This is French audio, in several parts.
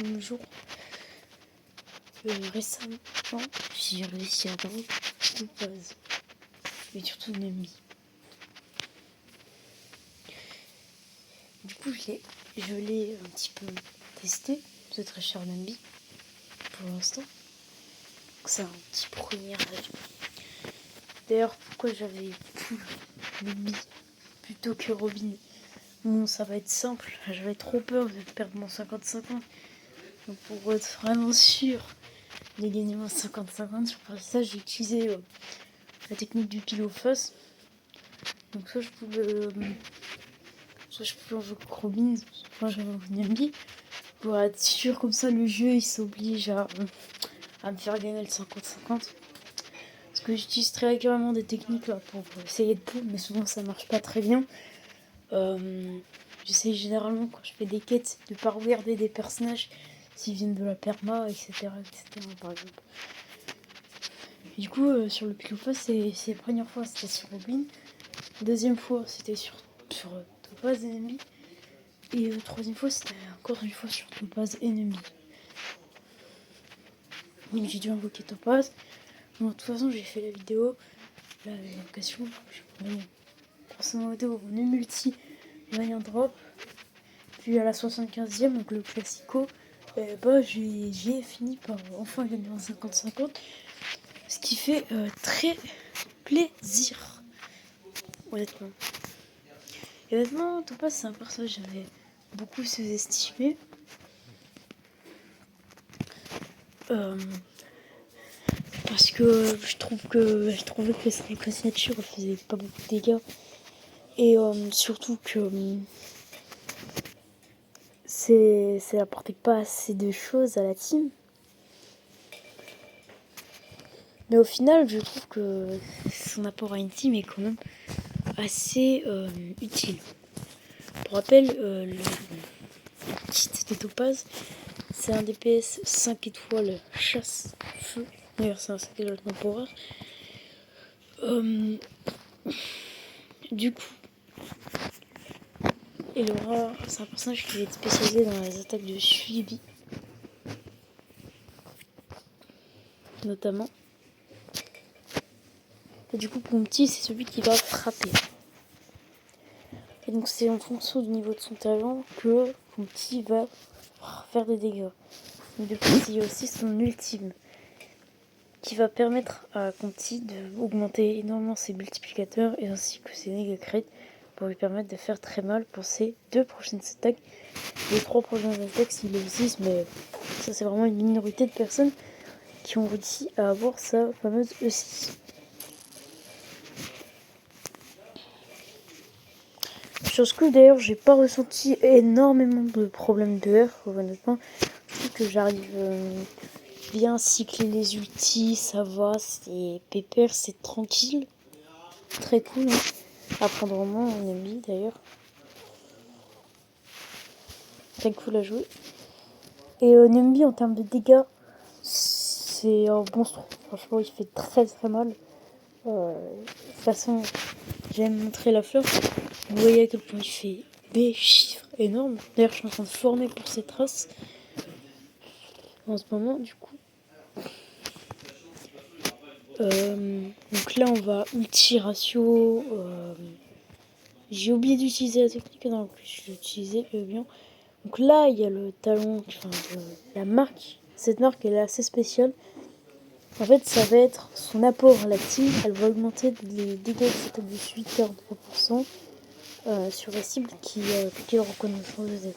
un jour, récemment, j'ai réussi à avoir Topaz, mais surtout Nami. Du coup, je l'ai un petit peu testé, c'est très cher Nami, pour l'instant. Donc c'est un petit premier avis. D'ailleurs, pourquoi j'avais pris Nami plutôt que Robin? Bon, ça va être simple, j'avais trop peur de perdre mon 50-50. Donc pour être vraiment sûr de gagner mon 50-50, pour ça j'ai utilisé la technique du pile ou face. Donc soit je pouvais en jouer avec Robin, soit j'avais un Nami. Pour être sûr, comme ça le jeu il s'oblige à me faire gagner le 50-50. Parce que j'utilise très régulièrement des techniques là pour essayer de pull, mais souvent ça marche pas très bien. J'essaie généralement quand je fais des quêtes de pas regarder des personnages s'ils viennent de la perma, etc. par exemple. Et du coup, sur le pile ou face, c'est la première fois c'était sur Robin. Deuxième fois c'était sur Topaz Enemy. Et troisième fois c'était encore une fois sur Topaz Enemy. Donc j'ai dû invoquer Topaz. Bon, de toute façon j'ai fait la vidéo, l'invocation. Grosso modo, on est multi, moyen drop. Puis à la 75e, donc le classico, j'ai fini par enfin gagner un 50-50. Ce qui fait très plaisir. Honnêtement. Et honnêtement, Topaz, c'est un personnage que j'avais beaucoup sous-estimé. Parce que je trouvais que sa signature faisait pas beaucoup de dégâts. Et surtout que ça apportait pas assez de choses à la team. Mais au final, je trouve que son apport à une team est quand même assez utile. Pour rappel, le kit de Topaz, c'est un DPS 5 étoiles chasse-feu. D'ailleurs, c'est un 5 étoiles temporaire. Du coup, c'est un personnage qui va être spécialisé dans les attaques de suivi. Notamment. Et du coup, Pomti, c'est celui qui va frapper. Et donc, c'est en fonction du niveau de son talent que Pomti va faire des dégâts. Mais de plus, il y a aussi son ultime qui va permettre à Conti d'augmenter énormément ses multiplicateurs et ainsi que ses dégâts crits pour lui permettre de faire très mal pour ses 2 prochaines attaques. Les 3 prochaines attaques s'il le 6, mais ça c'est vraiment une minorité de personnes qui ont réussi à avoir sa fameuse E6. Chose que d'ailleurs j'ai pas ressenti énormément de problèmes de R, honnêtement. Je trouve que j'arrive bien cycler les ultis, ça va, c'est pépère, c'est tranquille. Très cool, hein. À prendre en main, on aime bien d'ailleurs. Très cool à jouer. Et Numbi en termes de dégâts, c'est un monstre. Franchement, il fait très très mal. De toute façon, j'aime montrer la fleur. Vous voyez à quel point il fait des chiffres énormes. D'ailleurs, je suis en train de former pour cette race en ce moment, du coup. Donc là, on va ulti ratio. J'ai oublié d'utiliser la technique, non, en plus je l'ai utilisé bien. Donc là, il y a le talon, la marque. Cette marque, elle est assez spéciale. En fait, ça va être son apport à la team. Elle va augmenter les dégâts de cette attaque de suite 43% sur la cible qui le reconnaissance de Z.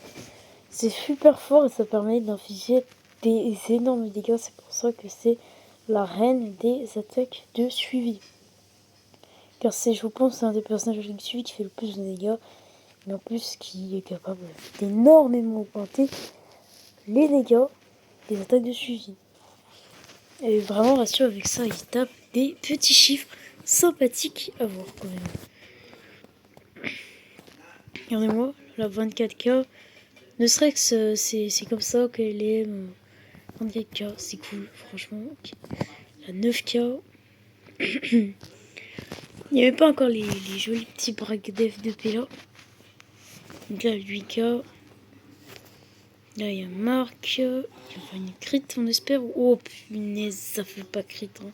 C'est super fort et ça permet d'infliger des énormes dégâts. C'est pour ça que c'est la reine des attaques de suivi. Car je pense, c'est un des personnages de suivi qui fait le plus de dégâts. Mais en plus qui est capable d'énormément augmenter les dégâts des attaques de suivi. Et vraiment rassure avec ça, il tape des petits chiffres sympathiques à voir quand même. Regardez-moi, la 24K, ne serait-ce que c'est comme ça qu'elle est 24K, c'est cool franchement. La 9K, il n'y avait pas encore les jolis petits braques d'F2P là. Donc là 8K, Là, il y a Marc. Il va une crit, on espère. Oh, punaise, ça fait pas crit. Hein.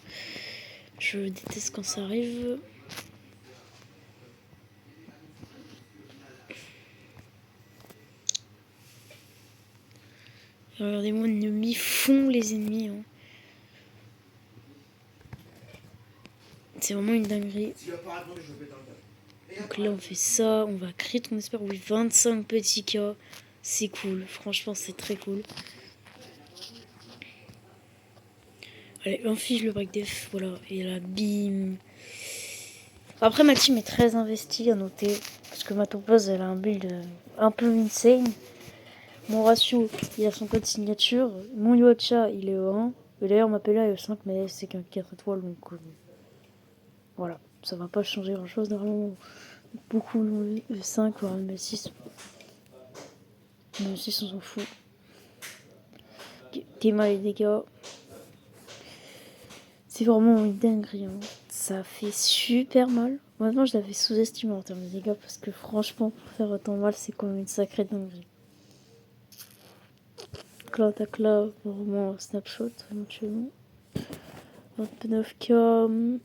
Je déteste quand ça arrive. Regardez-moi, ennemis font les ennemis. Hein. C'est vraiment une dinguerie. Donc là, on fait ça. On va crit, on espère. Oui, 25 petits cas. C'est cool. Franchement, c'est très cool. Allez, on fiche le break def. Voilà. Et là, bim. Après, ma team est très investie à noter. Parce que ma topaz, elle a un build un peu insane. Mon ratio, il a son code signature. Mon Yoacha, il est au 1. Et d'ailleurs, ma PLA est au 5, mais c'est qu'un 4 étoiles. Donc voilà. Ça va pas changer grand chose. Normalement, beaucoup le 5 ou le 6. Le 6, on s'en fout. Théma les dégâts. C'est vraiment une dinguerie. Hein. Ça fait super mal. Honnêtement, je l'avais sous-estimé en termes de dégâts parce que franchement, pour faire autant mal, c'est quand même une sacrée dinguerie. Là, attaque là, vraiment snapshot éventuellement. 29k.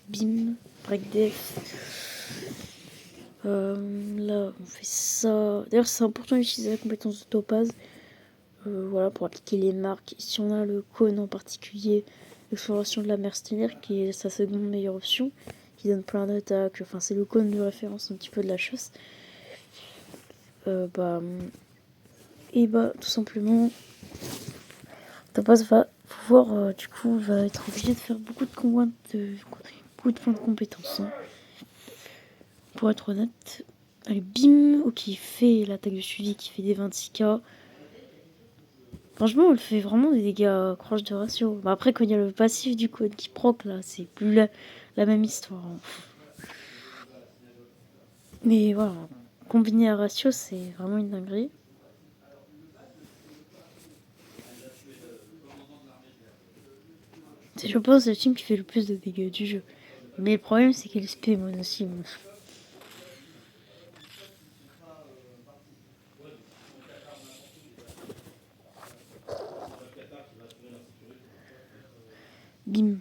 Bim, break def. Là, on fait ça. D'ailleurs, c'est important d'utiliser la compétence de topaz. Voilà, pour appliquer les marques. Si on a le cône en particulier, l'exploration de la mer Stimir, qui est sa seconde meilleure option, qui donne plein d'attaques. Enfin, c'est le cône de référence un petit peu de la chasse. Tout simplement, Topaz va pouvoir, du coup, va être obligé de faire beaucoup de points de compétences. Hein. Pour être honnête. Allez, bim, ok, il fait l'attaque de suivi qui fait des 26k. Franchement, on le fait vraiment des dégâts proches de ratio. Bah après, quand il y a le passif du code qui proc, là, c'est plus la même histoire. Hein. Mais voilà, combiné à ratio, c'est vraiment une dinguerie. Je pense c'est le team qui fait le plus de dégâts du jeu. Mais le problème, c'est qu'elle SP moi aussi. Bim.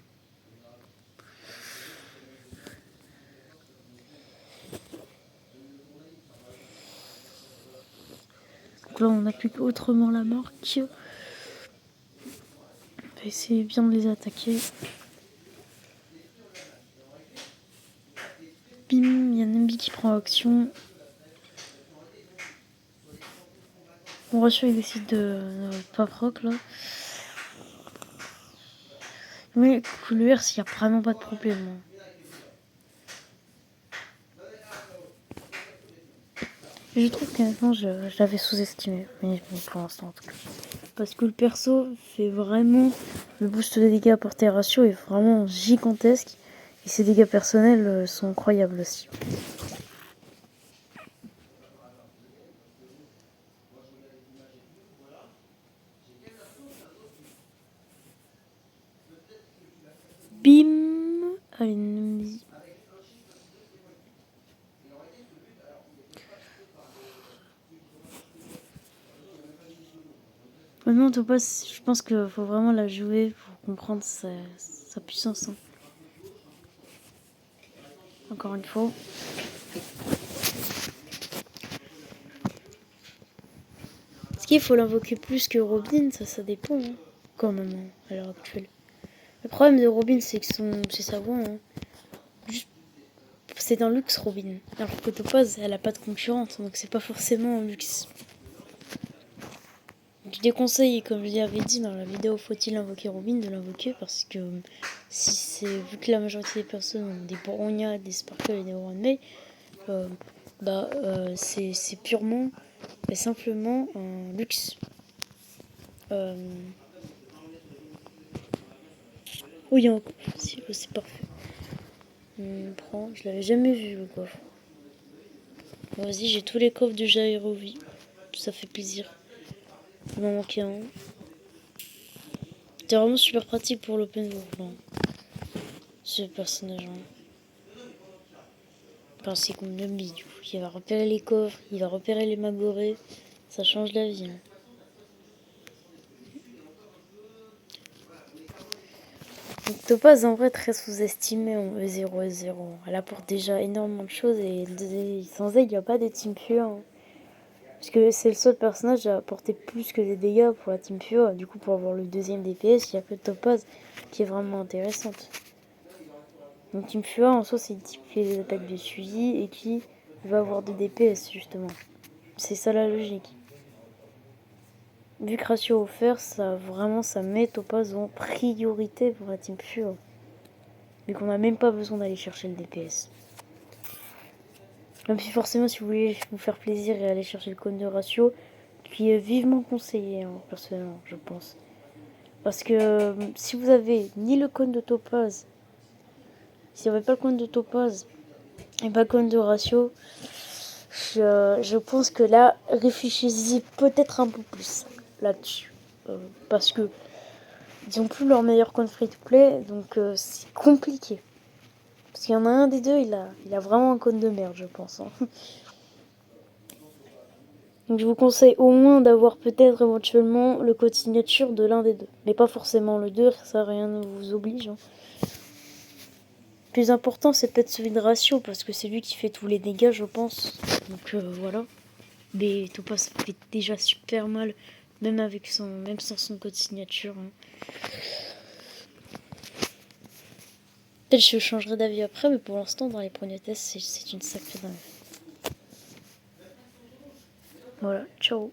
Donc là, on applique autrement la marque. On va essayer bien de les attaquer. Bim, il y a Nambi qui prend action. Mon ratio, il décide de pas proc là. Mais couleur, s'il n'y a vraiment pas de problème. Je trouve qu'honnêtement, je l'avais sous-estimé. Mais bon, pour l'instant, en tout cas. Parce que le perso fait vraiment. Le boost de dégâts apportés à ratio est vraiment gigantesque. Et ses dégâts personnels sont incroyables aussi. Bim. Allez, Nambi. Maintenant, Topaz, je pense qu'il faut vraiment la jouer pour comprendre sa puissance. Hein. Encore une fois. Est-ce qu'il faut l'invoquer plus que Robin? Ça dépend, hein, quand même, hein, à l'heure actuelle. Le problème de Robin, c'est que c'est sa voix. Hein. C'est un luxe, Robin. Alors que Topaz, elle a pas de concurrente, donc c'est pas forcément un luxe. Je déconseille, comme je l'avais dit dans la vidéo Faut-il invoquer Robin, de l'invoquer parce que si c'est vu que la majorité des personnes ont des Bronya, des Sparkle et des Runway, c'est purement et simplement un luxe. Oui, encore. C'est parfait. On prend, je l'avais jamais vu le coffre. Vas-y, j'ai tous les coffres de Jairovi. Ça fait plaisir. Il m'en manquait un. C'était vraiment super pratique pour l'open world. Ce personnage. Hein. Enfin, c'est comme Numbi, du coup. Il va repérer les coffres, il va repérer les magorés. Ça change la vie. Hein. Donc Topaz en vrai très sous-estimée en E0 E0. Elle apporte déjà énormément de choses et sans elle il n'y a pas de Team Pure. Hein. Parce que c'est le seul personnage à apporter plus que des dégâts pour la Team Pure. Du coup pour avoir le deuxième DPS, il n'y a que Topaz qui est vraiment intéressante. Donc Team Pure en soi c'est une type qui fait des attaques de suivi et qui va avoir des DPS justement. C'est ça la logique. Vu que ratio offert, ça met Topaz en priorité pour la Team Pure. Mais qu'on n'a même pas besoin d'aller chercher le DPS. Même si forcément si vous voulez vous faire plaisir et aller chercher le cône de ratio, qui est vivement conseillé, hein, personnellement, je pense. Parce que si vous avez ni le cône de Topaz, si vous n'avez pas le cône de Topaz et pas le cône de ratio, je pense que là, réfléchissez peut-être un peu plus là-dessus. Parce que ils ont plus leur meilleur cône free-to-play, donc c'est compliqué. Parce qu'il y en a un des deux, il a vraiment un cône de merde, je pense. Hein. Donc je vous conseille au moins d'avoir peut-être éventuellement le code signature de l'un des deux. Mais pas forcément le 2, ça rien ne vous oblige. Hein. Le plus important c'est peut-être celui de ratio, parce que c'est lui qui fait tous les dégâts je pense. Donc voilà. Mais Topaz fait déjà super mal, même sans son code signature. Hein. Peut-être que je changerai d'avis après, mais pour l'instant dans les premiers tests c'est une sacrée dingue. Voilà, ciao.